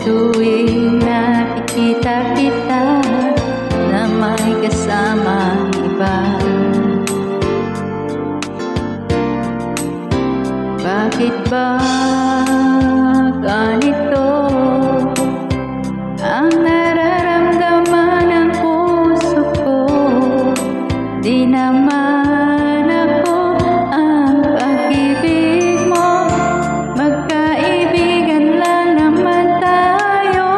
tuwing nakikita kita na may kasamang iba. Bakit ba ganito ang nararamdaman ng puso ko? Di naman ako ang pag-ibig mo, magkaibigan lang naman tayo.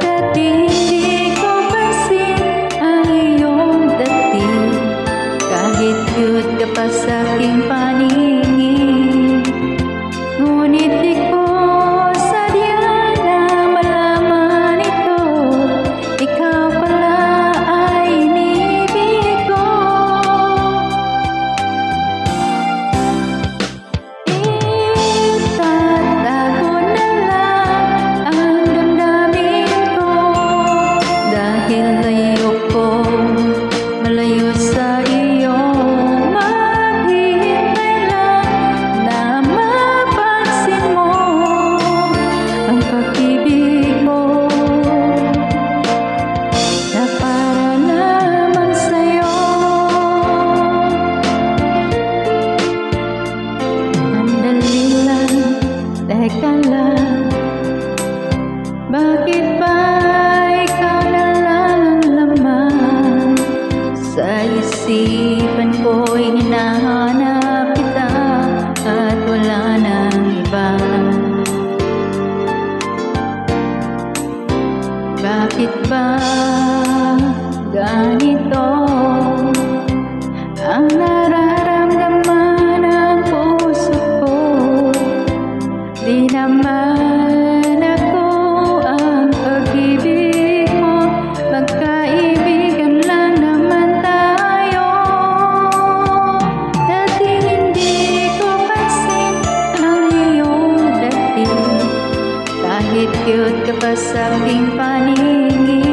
Dati hindi ko pansin ang iyong dating, kahit cute ka pa sa aking paningin. Ngunit di ko sadya na malaman ito, ikaw pala ay inibig ko. Itatago na lang ang damdamin ko, dahil layo ko, malayo sa iyo. Maghihintay lang na mapansin mo ang pag-ibig ko na para lamang sa'yo. Sandali lang, teka lang, bakit ba ikaw na lang ang laman sa isipan ko'y hinahanap kita at wala nang iba? Bakit ba ganito ang nararamdaman ng puso ko? Di naman ako ang pag-ibig mo, magkaibigan lang naman tayo. Dati hindi ko pansin ang iyong dating, kahit cute ka pa sa aking paningin.